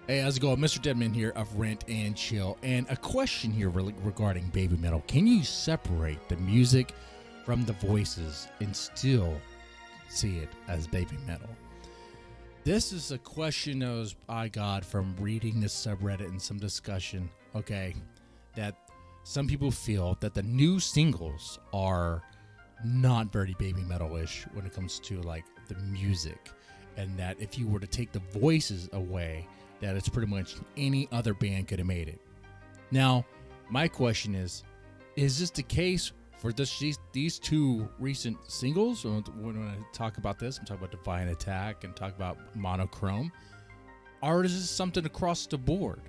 Hey, how's it going? Mr. Deadman here of Rent and Chill. And a question here regarding baby metal. Can you separate the music from the voices and still see it as baby metal? This is a question I got from reading the subreddit and some discussion, okay, that some people feel that the new singles are not very baby metal-ish when it comes to like the music, and that if you were to take the voices away, that it's pretty much any other band could have made it. Now, my question is this the case for these two recent singles? When I talk about this, I'm talking about Divine Attack and talk about Monochrome. Or is this something across the board?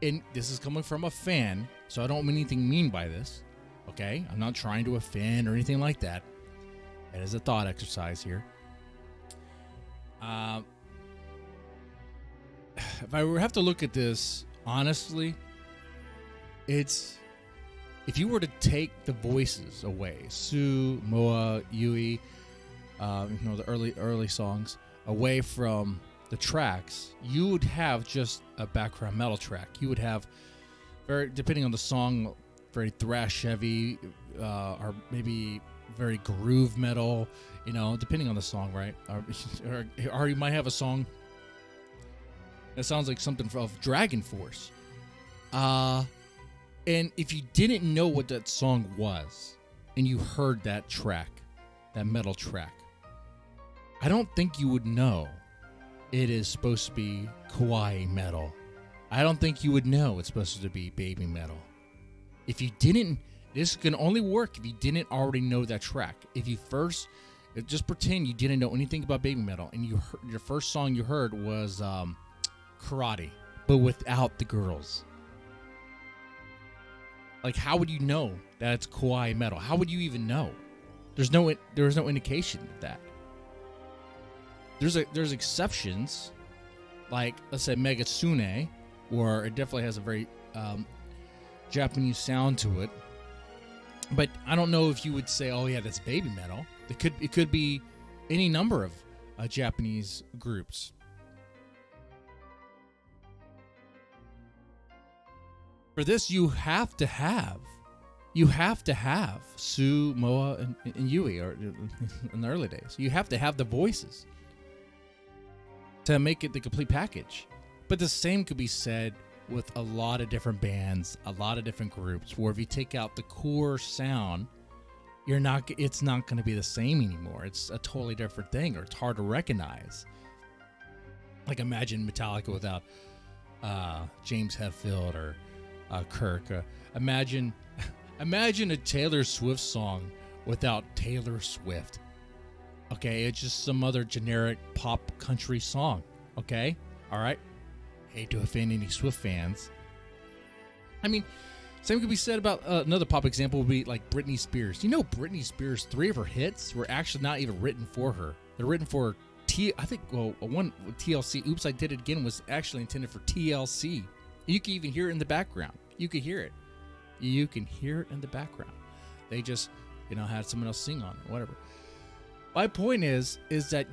And this is coming from a fan, so I don't mean anything mean by this. Okay? I'm not trying to offend or anything like that. It is a thought exercise here. If I were to have to look at this honestly, it's if you were to take the voices away, Sue, Moa, Yui, the early songs away from the tracks, you would have just a background metal track. You would have, very depending on the song, very thrash heavy, or maybe very groove metal, depending on the song, right? Or you might have a song that sounds like something of Dragon Force. And if you didn't know what that song was, and you heard that track, that metal track, I don't think you would know it is supposed to be kawaii metal. I don't think you would know it's supposed to be baby metal. If you didn't, this can only work if you didn't already know that track. If you first, just pretend you didn't know anything about baby metal, and your first song you heard was Karate, but without the girls. Like, how would you know that it's kawaii metal? How would you even know? There's no indication of that. There's exceptions, like let's say Megatsune, where it definitely has a very Japanese sound to it. But I don't know if you would say, oh yeah, that's baby metal. It could be any number of Japanese groups. For this, you have to have Sue, Moa, and Yui, or in the early days. You have to have the voices to make it the complete package. But the same could be said with a lot of different bands, a lot of different groups, where if you take out the core sound, it's not going to be the same anymore. It's a totally different thing, or it's hard to recognize. Like, imagine Metallica without James Hetfield or Kirk. Imagine a Taylor Swift song without Taylor Swift. Okay, it's just some other generic pop country song. Okay, all right. Hate to offend any Swift fans. I mean, same could be said about another pop example would be like Britney Spears. Britney Spears, 3 of her hits were actually not even written for her. They're written for one TLC. Oops, I Did It Again was actually intended for TLC. You can even hear it in the background. You can hear it. You can hear it in the background. They just, had someone else sing on it, whatever. My point is that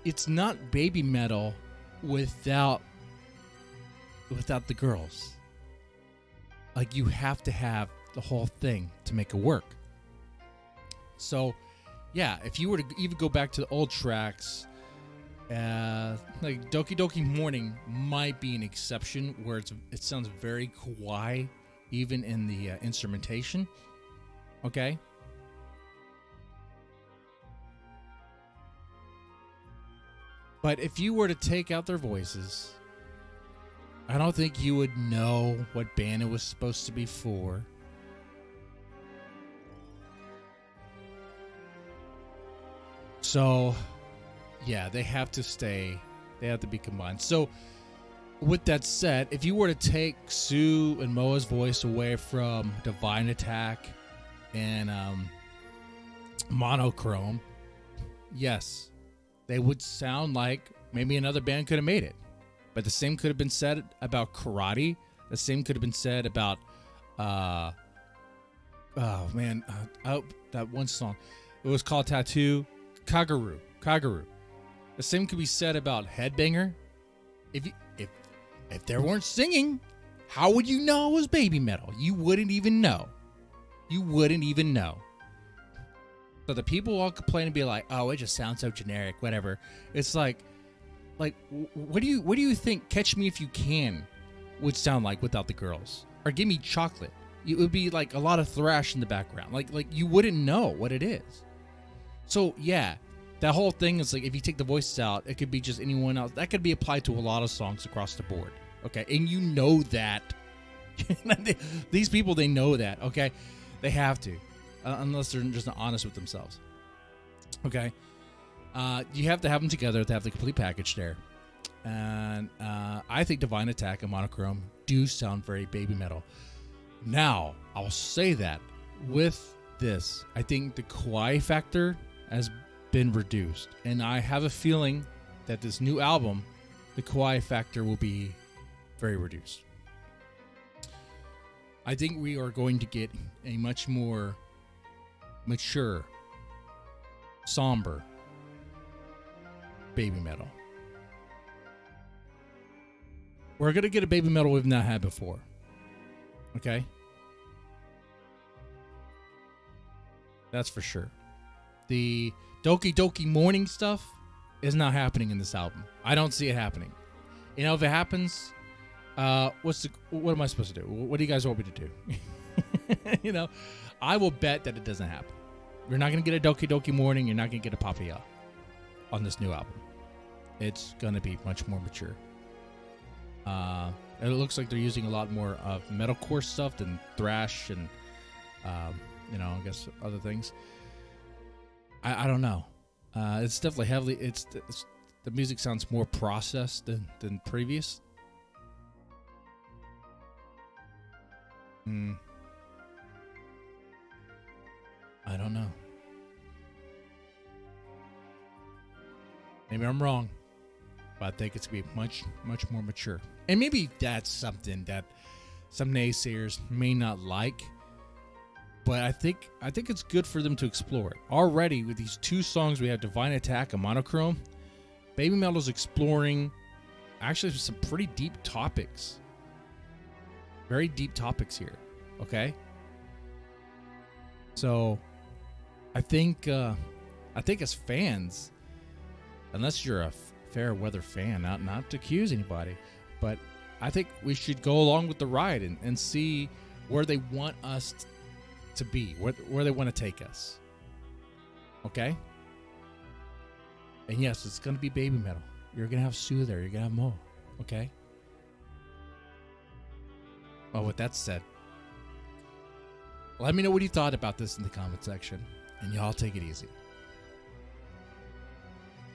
it's not baby metal without the girls. Like, you have to have the whole thing to make it work. So, yeah, if you were to even go back to the old tracks, like Doki Doki Morning might be an exception, where it sounds very kawaii, even in the instrumentation. Okay? But if you were to take out their voices, I don't think you would know what band it was supposed to be for. So, yeah, they have to be combined. So, with that said, if you were to take Sue and Moa's voice away from Divine Attack and Monochrome, yes, they would sound like maybe another band could have made it. But the same could have been said about Karate. The same could have been said about, that one song. It was called Tattoo. Kaguru. The same could be said about Headbanger. If If they weren't singing, how would you know it was baby metal? You wouldn't even know. You wouldn't even know. So the people all complain and be like, "Oh, it just sounds so generic, whatever." It's like, what do you think "Catch Me If You Can" would sound like without the girls? Or "Give Me Chocolate"? It would be like a lot of thrash in the background. Like you wouldn't know what it is. So yeah, that whole thing is like, if you take the voices out, it could be just anyone else. That could be applied to a lot of songs across the board. Okay, and you know that. These people, they know that. Okay, they have to, unless they're just not honest with themselves. Okay, you have to have them together to have the complete package there. And I think Divine Attack and Monochrome do sound very baby metal. Now, I'll say that with this, I think the kawaii factor has been reduced. And I have a feeling that this new album, the kawaii factor will be very reduced. I think we are going to get a much more mature, somber baby metal. We're going to get a baby metal we've not had before. Okay? That's for sure. The Doki Doki Morning stuff is not happening in this album. I don't see it happening. You know, if it happens, what am I supposed to do? What do you guys want me to do? You know, I will bet that it doesn't happen. You're not going to get a Doki Doki Morning. You're not going to get a Papaya on this new album. It's going to be much more mature. It looks like they're using a lot more of metalcore stuff than thrash and, you know, I guess other things. I don't know. It's definitely heavily. It's the music sounds more processed than previous. I don't know. Maybe I'm wrong, but I think it's going to be much, much more mature. And maybe that's something that some naysayers may not like, but I think it's good for them to explore it. Already with these two songs, we have Divine Attack and Monochrome. Baby Metal's exploring actually some pretty deep topics. Very deep topics here. Okay? So I think as fans, unless you're a fair weather fan, not to accuse anybody, but I think we should go along with the ride and see where they want us to be, where they want to take us. Okay? And yes, it's going to be baby metal. You're going to have Sue there. You're going to have Mo. Okay? Well, with that said, let me know what you thought about this in the comment section. And y'all take it easy.